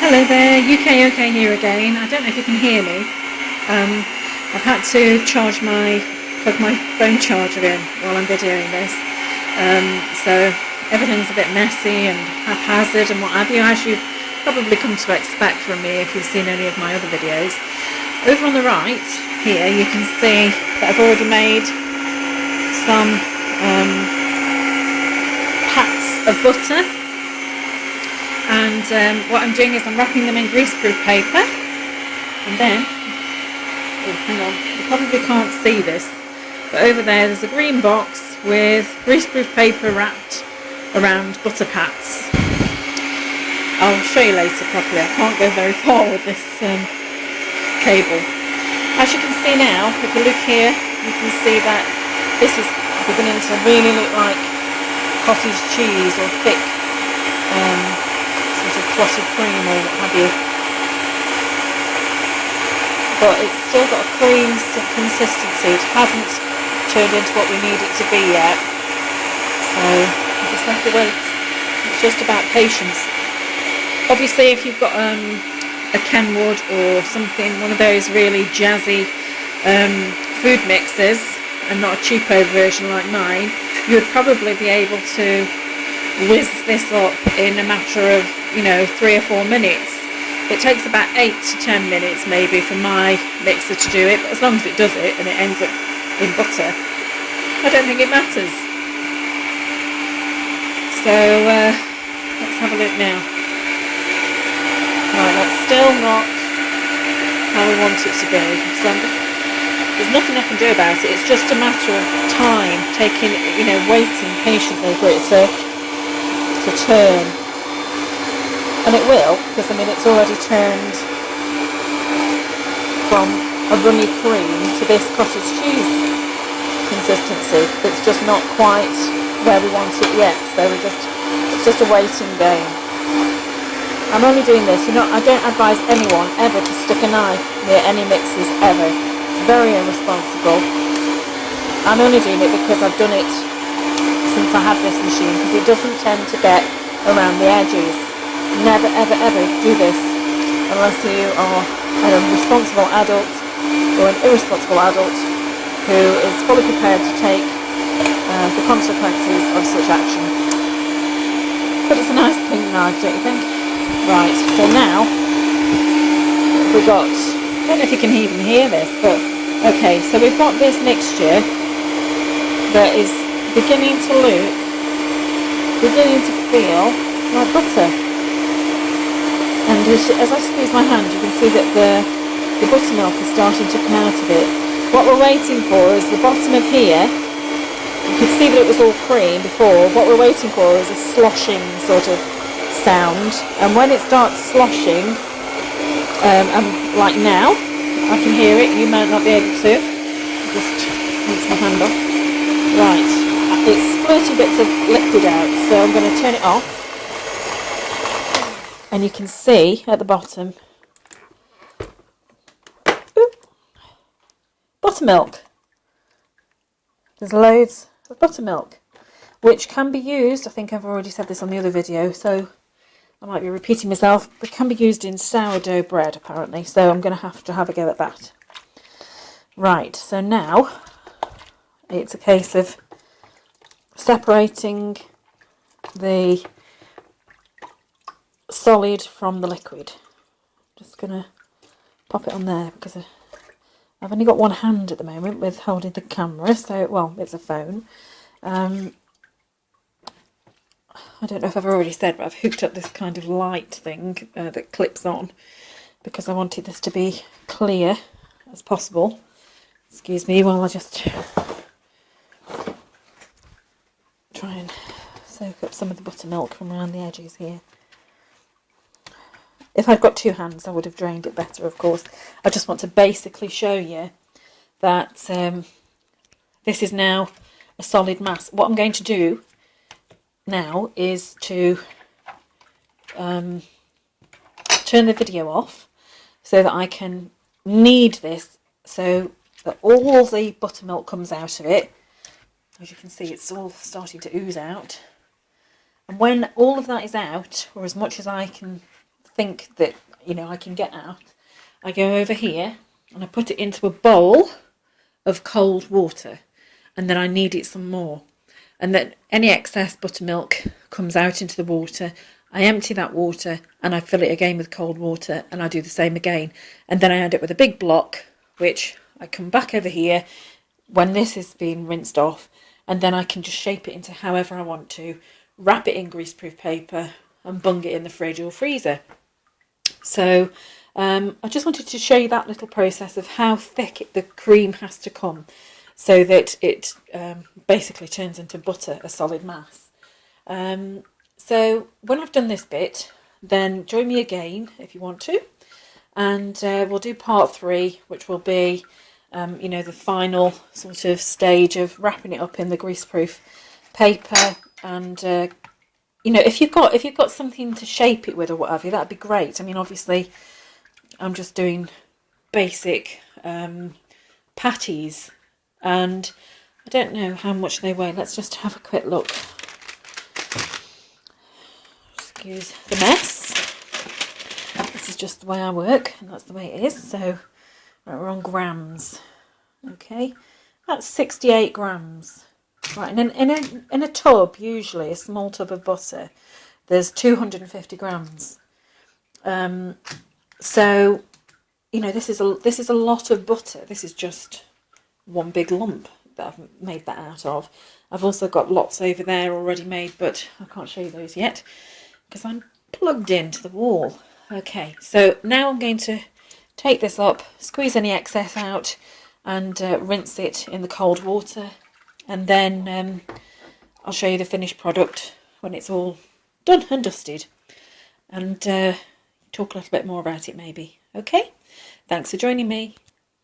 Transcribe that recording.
Hello there, UK here again. I don't know if you can hear me. I've had to plug my phone charger in while I'm videoing this. So everything's a bit messy and haphazard and what have you, as you've probably come to expect from me if you've seen any of my other videos. Over on the right here you can see that I've already made some pats of butter. And what I'm doing is I'm wrapping them in greaseproof paper, and then, oh hang on, you probably can't see this, but over there's a green box with greaseproof paper wrapped around butter pats. I'll show you later properly. I can't go very far with this cable. As you can see now, if you look here, you can see that this is beginning to really look like cottage cheese or thick clotted cream or what have you, but it's still got a cream consistency. It hasn't turned into what we need it to be yet, so you just have to wait. It's just about patience. Obviously if you've got a Kenwood or something, one of those really jazzy food mixers and not a cheapo version like mine, you would probably be able to whiz this up in a matter of 3 or 4 minutes. It takes about 8 to 10 minutes maybe for my mixer to do it, but as long as it does it and it ends up in butter, I don't think it matters. So let's have a look now. Right, that's still not how we want it to be. So there's nothing I can do about it. It's just a matter of time, waiting patiently for it to turn. And it will, because it's already turned from a runny cream to this cottage cheese consistency. It's just not quite where we want it yet, so it's just a waiting game. I'm only doing this, I don't advise anyone ever to stick a knife near any mixers ever. It's very irresponsible. I'm only doing it because I've done it since I had this machine, because it doesn't tend to get around the edges. Never ever ever do this unless you are a responsible adult or an irresponsible adult who is fully prepared to take the consequences of such action. But it's a nice pink knife, don't you think? Right, so now we've got, I don't know if you can even hear this, but okay, so we've got this mixture that is beginning to feel like butter. And as I squeeze my hand, you can see that the buttermilk is starting to come out of it. What we're waiting for is the bottom of here. You could see that it was all cream before. What we're waiting for is a sloshing sort of sound. And when it starts sloshing, like now, I can hear it. You might not be able to. Just rinse my hand off. Right, it's squirting bits of liquid out, so I'm going to turn it off. And you can see at the bottom, buttermilk. There's loads of buttermilk, which can be used, I think I've already said this on the other video, so I might be repeating myself, but can be used in sourdough bread apparently, so I'm going to have a go at that. Right, so now it's a case of separating the solid from the liquid. Just gonna pop it on there because I've only got one hand at the moment with holding the camera, so well, it's a phone. I don't know if I've already said, but I've hooked up this kind of light thing that clips on because I wanted this to be clear as possible. Excuse me while I just try and soak up some of the buttermilk from around the edges here. If I'd got two hands, I would have drained it better, of course. I just want to basically show you that this is now a solid mass. What I'm going to do now is to turn the video off so that I can knead this so that all the buttermilk comes out of it. As you can see, it's all starting to ooze out. And when all of that is out, or as much as I can think that, you know, I can get out, I go over here and I put it into a bowl of cold water, and then I knead it some more. And then any excess buttermilk comes out into the water. I empty that water and I fill it again with cold water, and I do the same again. And then I end up with a big block, which I come back over here when this is being rinsed off, and then I can just shape it into however I want to, wrap it in greaseproof paper and bung it in the fridge or freezer. So I just wanted to show you that little process of how thick the cream has to come so that it basically turns into butter, a solid mass. So when I've done this bit, then join me again if you want to, and we'll do part 3, which will be you know, the final sort of stage of wrapping it up in the greaseproof paper. And you know, if you've got something to shape it with or whatever, that'd be great. I mean, obviously I'm just doing basic patties, and I don't know how much they weigh. Let's just have a quick look. Excuse the mess. This is just the way I work, and that's the way it is. So right, we're on grams. Okay, that's 68 grams. Right, and in a tub, usually a small tub of butter, there's 250 grams. So you know, this is a lot of butter. This is just one big lump that I've made that out of. I've also got lots over there already made, but I can't show you those yet because I'm plugged into the wall. Okay, so now I'm going to take this up, squeeze any excess out, and rinse it in the cold water, and then I'll show you the finished product when it's all done and dusted, and talk a little bit more about it maybe. Okay, thanks for joining me.